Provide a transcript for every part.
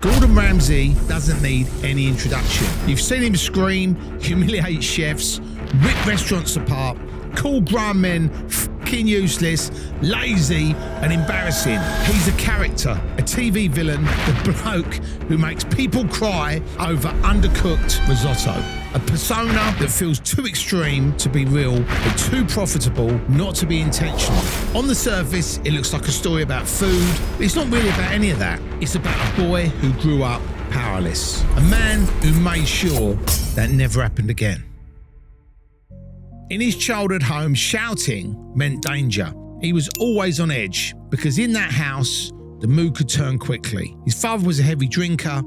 Gordon Ramsay doesn't need any introduction. You've seen him scream, humiliate chefs, rip restaurants apart, call grown men fucking useless, lazy and embarrassing. He's a character, a TV villain, the bloke who makes people cry over undercooked risotto. A persona that feels too extreme to be real, but too profitable not to be intentional. On the surface, it looks like a story about food, but it's not really about any of that. It's about a boy who grew up powerless. A man who made sure that never happened again. In his childhood home, shouting meant danger. He was always on edge because in that house, the mood could turn quickly. His father was a heavy drinker,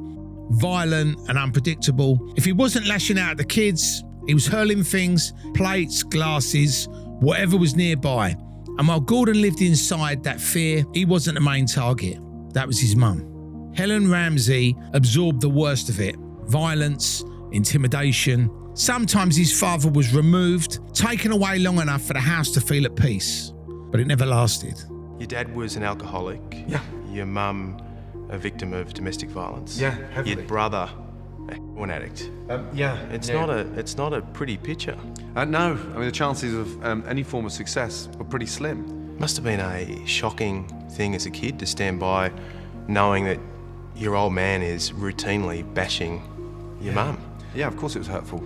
violent and unpredictable. If he wasn't lashing out at the kids, he was hurling things, plates, glasses, whatever was nearby. And while Gordon lived inside that fear, he wasn't the main target. That was his mum. Helen Ramsay absorbed the worst of it. Violence, intimidation. Sometimes his father was removed, taken away long enough for the house to feel at peace. But it never lasted. Your dad was an alcoholic. Yeah. Your mum a victim of domestic violence. Yeah, heavily. Your brother a heroin addict. It's not a pretty picture. No, I mean the chances of any form of success were pretty slim. Must have been a shocking thing as a kid to stand by knowing that your old man is routinely bashing your mum. Yeah, of course it was hurtful.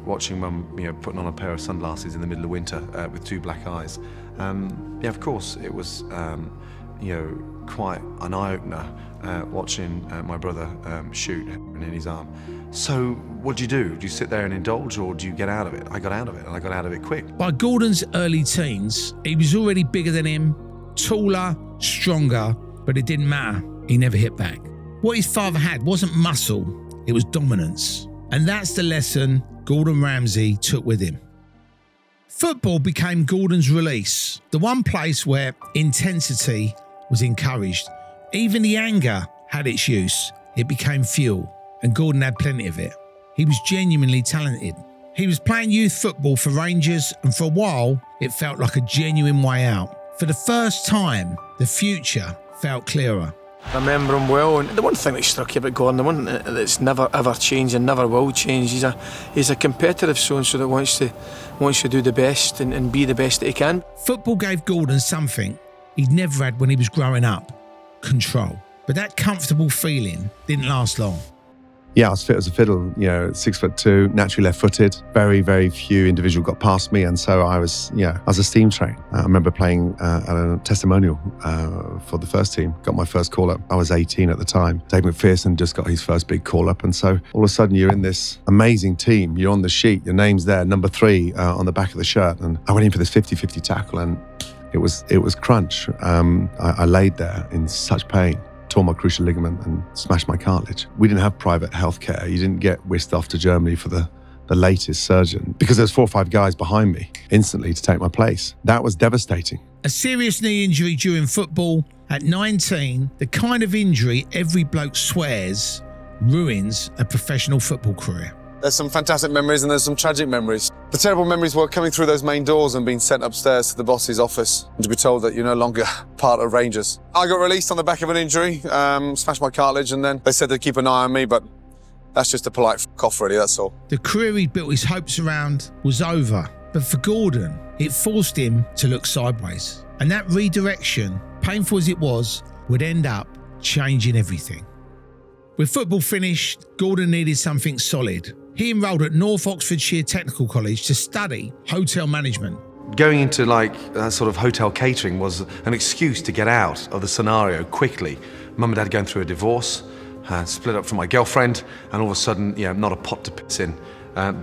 Watching mum, putting on a pair of sunglasses in the middle of winter with two black eyes. Of course it was, quite an eye-opener watching my brother shoot in his arm. So what do you do? Do you sit there and indulge or do you get out of it? I got out of it and I got out of it quick. By Gordon's early teens, he was already bigger than him, taller, stronger, but it didn't matter. He never hit back. What his father had wasn't muscle, it was dominance. And that's the lesson Gordon Ramsay took with him. Football became Gordon's release, the one place where intensity was encouraged. Even the anger had its use. It became fuel, and Gordon had plenty of it. He was genuinely talented. He was playing youth football for Rangers, and for a while, it felt like a genuine way out. For the first time, the future felt clearer. I remember him well, and the one thing that struck you about Gordon, the one that's never ever changed and never will change, he's a competitive so-and-so that wants to do the best and be the best that he can. Football gave Gordon something he'd never had when he was growing up: control. But that comfortable feeling didn't last long. Yeah, I was fit as a fiddle, 6'2", naturally left-footed. Very, very few individuals got past me, and so I was a steam train. I remember playing at a testimonial for the first team. Got my first call-up. I was 18 at the time. Dave McPherson just got his first big call-up, and so all of a sudden you're in this amazing team. You're on the sheet, your name's there, number 3 on the back of the shirt, and I went in for this 50-50 tackle, and it was crunch. I laid there in such pain. Tore my cruciate ligament and smashed my cartilage. We didn't have private healthcare. You didn't get whisked off to Germany for the latest surgeon because there's 4 or 5 guys behind me instantly to take my place. That was devastating. A serious knee injury during football at 19, the kind of injury every bloke swears ruins a professional football career. There's some fantastic memories and there's some tragic memories. The terrible memories were coming through those main doors and being sent upstairs to the boss's office and to be told that you're no longer part of Rangers. I got released on the back of an injury, smashed my cartilage, and then they said they'd keep an eye on me, but that's just a polite f*** really, that's all. The career he'd built his hopes around was over, but for Gordon, it forced him to look sideways. And that redirection, painful as it was, would end up changing everything. With football finished, Gordon needed something solid. He enrolled at North Oxfordshire Technical College to study hotel management. Going into sort of hotel catering was an excuse to get out of the scenario quickly. Mum and Dad going through a divorce, split up from my girlfriend, and all of a sudden, not a pot to piss in.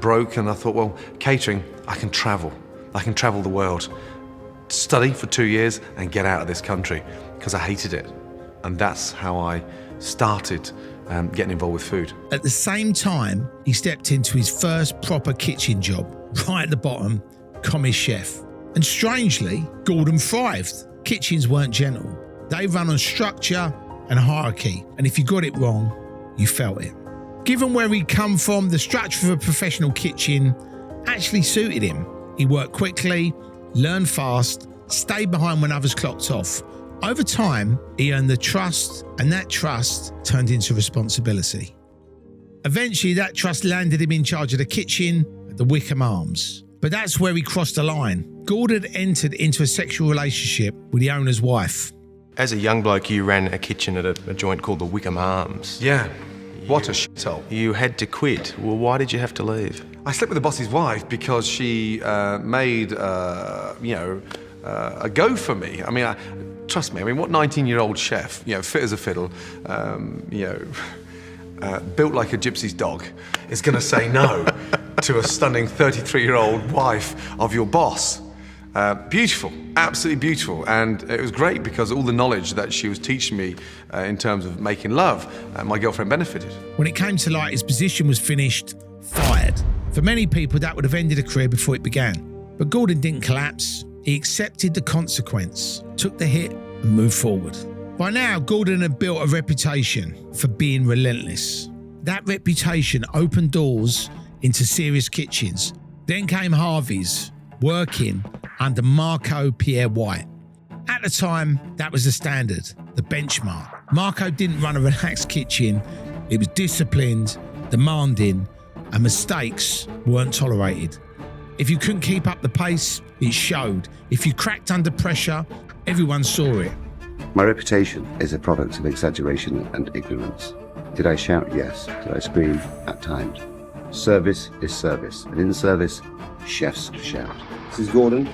Broke, and I thought, well, catering, I can travel the world. Study for 2 years and get out of this country, because I hated it. And that's how I started getting involved with food. At the same time, he stepped into his first proper kitchen job, right at the bottom, commis chef. And strangely, Gordon thrived. Kitchens weren't gentle. They run on structure and hierarchy, and if you got it wrong, you felt it. Given where he'd come from, the structure of a professional kitchen actually suited him. He worked quickly, learned fast, stayed behind when others clocked off, Over time, he earned the trust, and that trust turned into responsibility. Eventually, that trust landed him in charge of the kitchen at the Wickham Arms. But that's where he crossed the line. Gordon entered into a sexual relationship with the owner's wife. As a young bloke, you ran a kitchen at a joint called the Wickham Arms. Yeah. What a shithole. You had to quit. Well, why did you have to leave? I slept with the boss's wife because she made, a go for me. I mean, trust me, what 19-year-old chef, fit as a fiddle, built like a gypsy's dog, is going to say no to a stunning 33-year-old wife of your boss? Beautiful, absolutely beautiful. And it was great because all the knowledge that she was teaching me in terms of making love, my girlfriend benefited. When it came to light, his position was finished, fired. For many people, that would have ended a career before it began. But Gordon didn't collapse. He accepted the consequence, took the hit, and moved forward. By now, Gordon had built a reputation for being relentless. That reputation opened doors into serious kitchens. Then came Harvey's, working under Marco Pierre White. At the time, that was the standard, the benchmark. Marco didn't run a relaxed kitchen. It was disciplined, demanding, and mistakes weren't tolerated. If you couldn't keep up the pace, it showed. If you cracked under pressure, everyone saw it. My reputation is a product of exaggeration and ignorance. Did I shout? Yes. Did I scream? At times. Service is service, and in service, chefs shout. This is Gordon.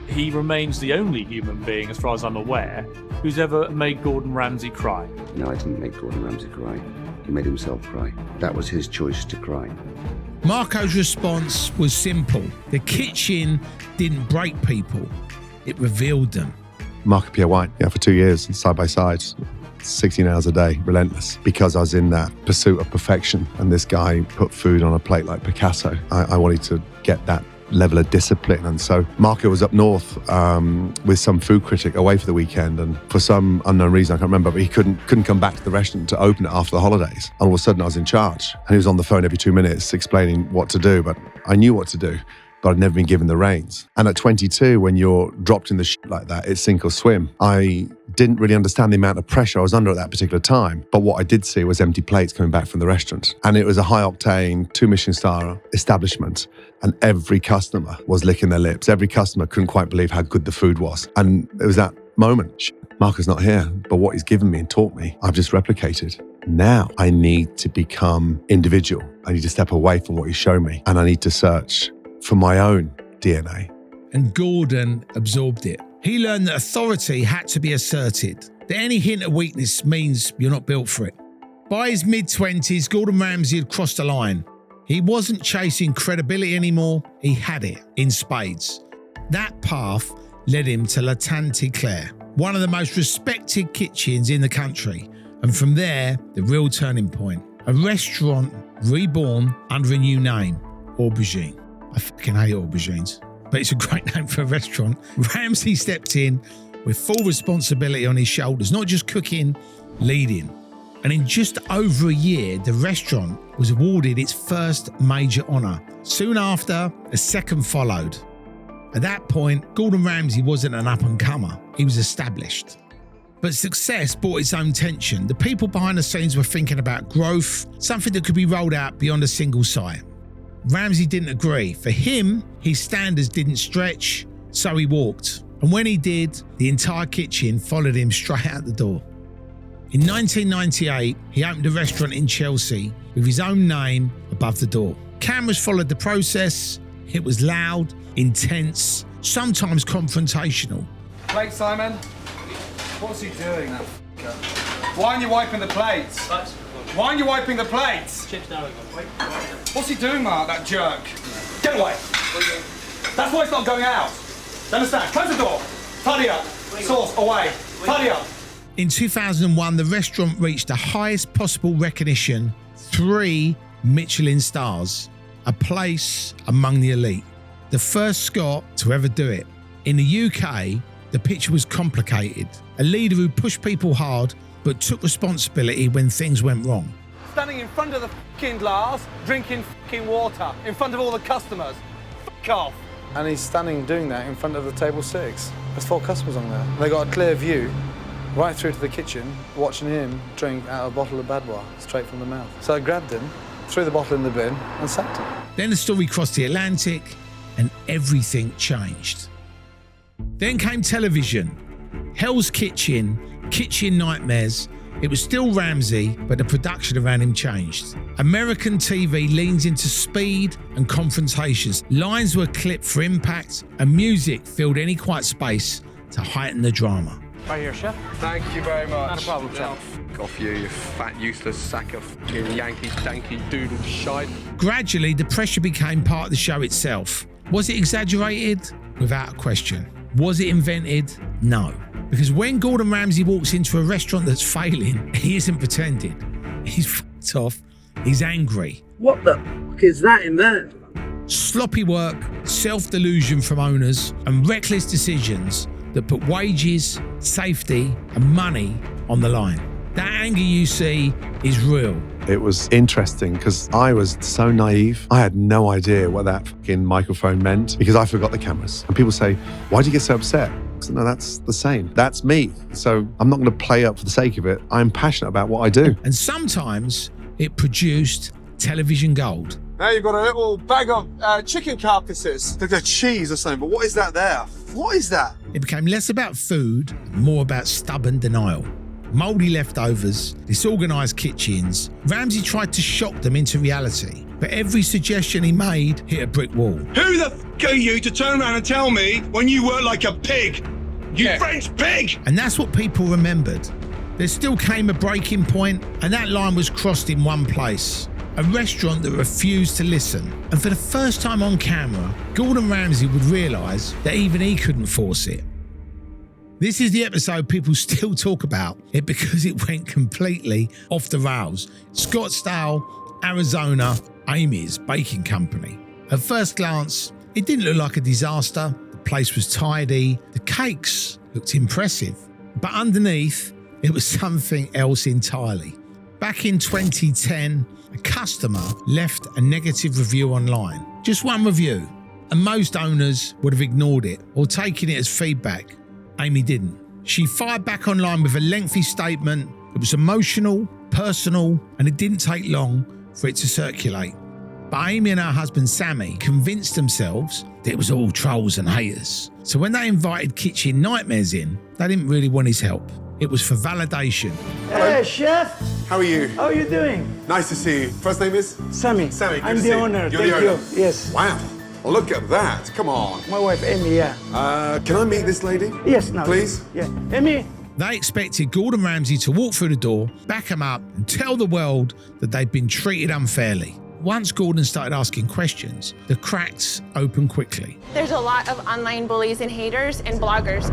He remains the only human being, as far as I'm aware, who's ever made Gordon Ramsay cry. No, I didn't make Gordon Ramsay cry. He made himself cry. That was his choice to cry. Marco's response was simple. The kitchen didn't break people, it revealed them. Marco Pierre White, for 2 years, side by side, 16 hours a day, relentless, because I was in that pursuit of perfection. And this guy put food on a plate like Picasso. I wanted to get that level of discipline. And so Marco was up north with some food critic away for the weekend. And for some unknown reason, I can't remember, but he couldn't come back to the restaurant to open it after the holidays. All of a sudden I was in charge. And he was on the phone every 2 minutes explaining what to do. But I knew what to do, but I'd never been given the reins. And at 22, when you're dropped in the shit like that, it's sink or swim. I didn't really understand the amount of pressure I was under at that particular time. But what I did see was empty plates coming back from the restaurant. And it was a high-octane, 2 Michelin star establishment. And every customer was licking their lips. Every customer couldn't quite believe how good the food was. And it was that moment. Marco's not here, but what he's given me and taught me, I've just replicated. Now I need to become individual. I need to step away from what he's shown me. And I need to search for my own DNA. And Gordon absorbed it. He learned that authority had to be asserted, that any hint of weakness means you're not built for it. By his mid-20s, Gordon Ramsay had crossed the line. He wasn't chasing credibility anymore, he had it in spades. That path led him to La Tante Claire, one of the most respected kitchens in the country. And from there, the real turning point. A restaurant reborn under a new name, Aubergine. I fucking hate aubergines, but it's a great name for a restaurant. Ramsay stepped in with full responsibility on his shoulders, not just cooking, leading. And in just over a year, the restaurant was awarded its first major honour. Soon after, a second followed. At that point, Gordon Ramsay wasn't an up-and-comer, he was established. But success brought its own tension. The people behind the scenes were thinking about growth, something that could be rolled out beyond a single site. Ramsay didn't agree. For him, his standards didn't stretch, so he walked. And when he did, the entire kitchen followed him straight out the door. In 1998, he opened a restaurant in Chelsea with his own name above the door. Cameras followed the process. It was loud, intense, sometimes confrontational. Plate, Simon. What's he doing, that f***er? Why aren't you wiping the plates? Why aren't you wiping the plates? Chips now. What's he doing, Mark, that jerk? Get away. That's why it's not going out. You understand? Close the door. Tidy up. Sauce, away. Tidy up. In 2001, the restaurant reached the highest possible recognition, 3 Michelin stars, a place among the elite. The first Scot to ever do it. In the UK, the picture was complicated. A leader who pushed people hard, but took responsibility when things went wrong. Standing in front of the f***ing glass, drinking f***ing water, in front of all the customers. F*** off. And he's standing doing that in front of the table 6. There's 4 customers on there. They got a clear view right through to the kitchen, watching him drink out of a bottle of Badwa, straight from the mouth. So I grabbed him, threw the bottle in the bin, and sacked him. Then the story crossed the Atlantic and everything changed. Then came television. Hell's Kitchen, Kitchen Nightmares. It was still Ramsay, but the production around him changed. American TV leans into speed and confrontations. Lines were clipped for impact, and music filled any quiet space to heighten the drama. Right here, chef. Thank you very much. Not a problem, chef. F off you, you fat, useless sack of f***ing Yankee danky doodle shite. Gradually, the pressure became part of the show itself. Was it exaggerated? Without a question. Was it invented? No. Because when Gordon Ramsay walks into a restaurant that's failing, he isn't pretending. He's fucked off. He's angry. What the fuck is that in there? Sloppy work, self-delusion from owners, and reckless decisions that put wages, safety, and money on the line. That anger you see is real. It was interesting because I was so naive. I had no idea what that fucking microphone meant because I forgot the cameras. And people say, why do you get so upset? I said, no, that's the same. That's me. So I'm not going to play up for the sake of it. I'm passionate about what I do. And sometimes it produced television gold. Now you've got a little bag of chicken carcasses. Like a cheese or something, but what is that there? What is that? It became less about food, more about stubborn denial. Mouldy leftovers, disorganised kitchens. Ramsay tried to shock them into reality, but every suggestion he made hit a brick wall. Who the f*** are you to turn around and tell me when you work like a pig? You French pig! And that's what people remembered. There still came a breaking point, and that line was crossed in one place. A restaurant that refused to listen. And for the first time on camera, Gordon Ramsay would realise that even he couldn't force it. This is the episode people still talk about it because it went completely off the rails. Scottsdale, Arizona, Amy's baking company. At first glance, it didn't look like a disaster. The place was tidy. The cakes looked impressive. But underneath, it was something else entirely. Back in 2010, a customer left a negative review online. Just one review. And most owners would have ignored it or taken it as feedback. Amy didn't. She fired back online with a lengthy statement. It was emotional, personal, and it didn't take long for it to circulate. But Amy and her husband Sammy convinced themselves that it was all trolls and haters. So when they invited Kitchen Nightmares in, they didn't really want his help. It was for validation. Hey, chef. How are you? How are you doing? Nice to see you. First name is? Sammy. Sammy, good I'm to the see you. owner. You're Thank the owner? you. Yes. Wow. Well, look at that. Come on. My wife, Amy, yeah. Can I meet this lady? Yes, now. Please? Yeah. Amy. They expected Gordon Ramsay to walk through the door, back him up, and tell the world that they'd been treated unfairly. Once Gordon started asking questions, the cracks opened quickly. There's a lot of online bullies and haters and bloggers.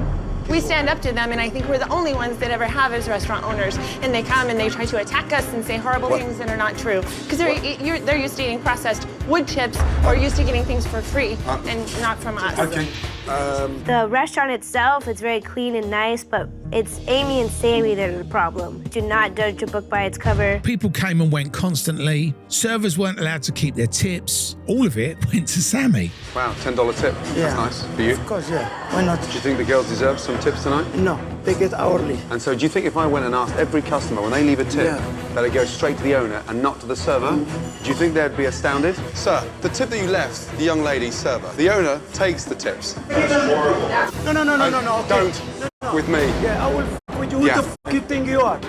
We stand up to them, and I think we're the only ones that ever have as restaurant owners. And they come and they try to attack us and say horrible things that are not true. Because they're used to eating processed wood chips or used to getting things for free and not from us. Okay. The restaurant itself is very clean and nice, but it's Amy and Sammy that are the problem. Do not judge a book by its cover. People came and went constantly. Servers weren't allowed to keep their tips. All of it went to Sammy. Wow, $10 tip. Yeah. That's nice. For you? Of course, yeah. Why not? Do you think the girls deserve some tips tonight? No, they get hourly. And so do you think if I went and asked every customer when they leave a tip that it goes straight to the owner and not to the server, do you think they'd be astounded? Sir, the tip that you left, the young lady server, the owner takes the tips. No. Okay. Don't with me. Yeah, I will f with you. Who the f you think you are?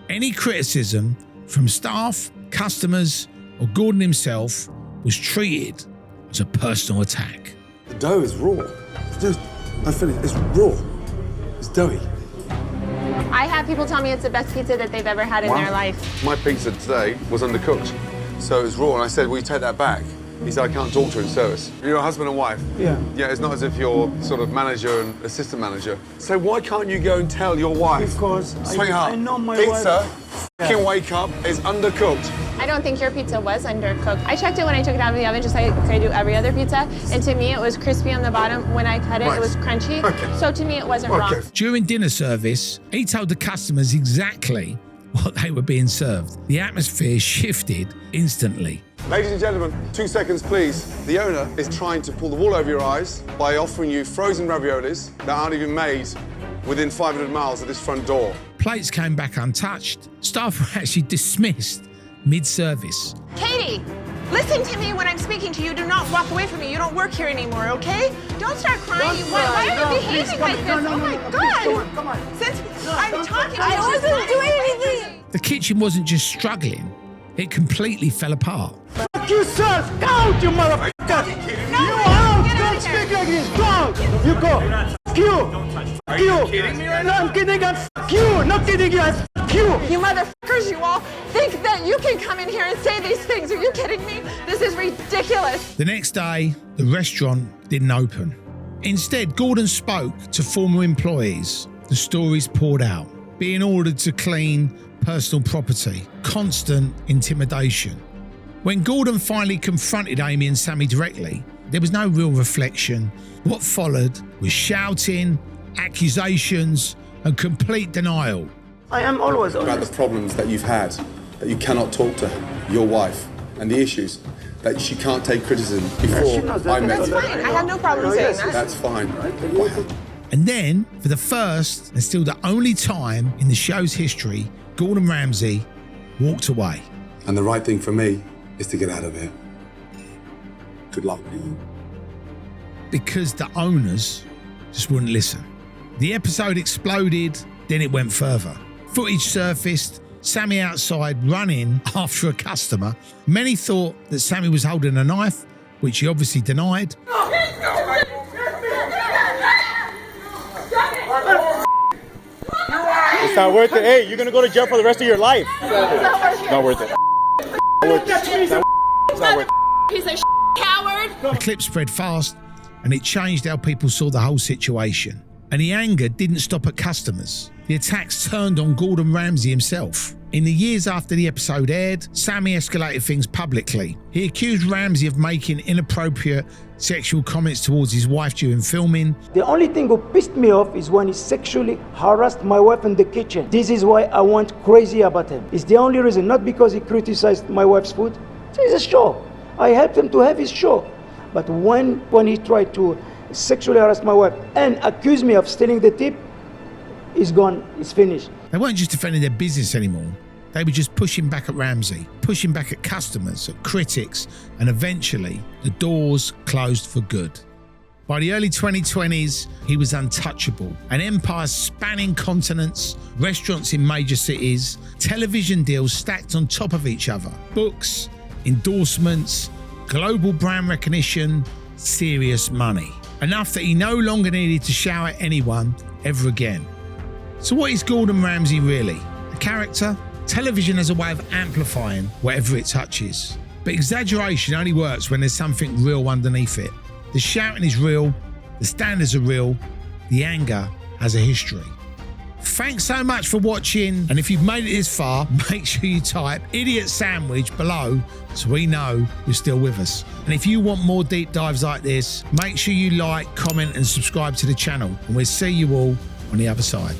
Any criticism from staff, customers, or Gordon himself was treated as a personal attack. The dough is raw. I finished. It's raw. It's doughy. I have people tell me it's the best pizza that they've ever had in their life. My pizza today was undercooked, so it was raw, and I said, will you take that back? He said, I can't talk to in service. You're a husband and wife. Yeah. Yeah, it's not as if you're sort of manager and assistant manager. So why can't you go and tell your wife? Because Sweetheart, I know my pizza, wife. fucking wake up, is undercooked. I don't think your pizza was undercooked. I checked it when I took it out of the oven, just like I do every other pizza. And to me, it was crispy on the bottom. When I cut it, it was crunchy. Okay. So to me, it wasn't wrong. During dinner service, he told the customers exactly what they were being served. The atmosphere shifted instantly. Ladies and gentlemen, 2 seconds, please. The owner is trying to pull the wool over your eyes by offering you frozen raviolis that aren't even made within 500 miles of this front door. Plates came back untouched. Staff were actually dismissed mid-service. Katie, listen to me when I'm speaking to you. Do not walk away from me. You don't work here anymore, okay? Don't start crying. Why are you behaving like this? Oh my God! Come on. Since I'm talking to you, I wasn't doing anything. The kitchen wasn't just struggling, it completely fell apart. Fuck yourself! Go out, you motherfucker! No, You out! get out Don't of here. speak like this! Go out! You go! Fuck you! Fuck you! kidding me right No, I'm kidding! I'm fuck you! Not kidding you! I'm fuck you! You motherfuckers, you all think that you can come in here and say these things. Are you kidding me? This is ridiculous. The next day, the restaurant didn't open. Instead, Gordon spoke to former employees. The stories poured out. Being ordered to clean personal property, constant intimidation. When Gordon finally confronted Amy and Sammy directly, there was no real reflection. What followed was shouting, accusations, and complete denial. I am always About honest. the problems that you've had, that you cannot talk to your wife, and the issues that she can't take criticism She before knows I that. met That's her. fine. I have no problem saying that. That's fine. And then, for the first and still the only time in the show's history, Gordon Ramsay walked away. And the right thing for me is to get out of here. Good luck. Because the owners just wouldn't listen. The episode exploded, then it went further. Footage surfaced, Sammy outside running after a customer. Many thought that Sammy was holding a knife, which he obviously denied. It's not worth it. Hey, you're gonna go to jail for the rest of your life. It's not worth it. It's not worth it. Piece of coward. The clip spread fast, and it changed how people saw the whole situation. And the anger didn't stop at customers. The attacks turned on Gordon Ramsay himself. In the years after the episode aired, Sammy escalated things publicly. He accused Ramsay of making inappropriate sexual comments towards his wife during filming. The only thing that pissed me off is when he sexually harassed my wife in the kitchen. This is why I went crazy about him. It's the only reason, not because he criticized my wife's food. It's a show. I helped him to have his show. But when he tried to sexually harass my wife and accuse me of stealing the tip, it's gone, it's finished. They weren't just defending their business anymore. They were just pushing back at Ramsay, pushing back at customers, at critics, and eventually the doors closed for good. By the early 2020s, he was untouchable. An empire spanning continents, restaurants in major cities, television deals stacked on top of each other, books, endorsements, global brand recognition, serious money. Enough that he no longer needed to shout at anyone ever again. So what is Gordon Ramsay really? A character? Television has a way of amplifying whatever it touches. But exaggeration only works when there's something real underneath it. The shouting is real, the standards are real, the anger has a history. Thanks so much for watching, and if you've made it this far, make sure you type idiot sandwich below so we know you're still with us. And if you want more deep dives like this, make sure you like, comment and subscribe to the channel, and we'll see you all on the other side.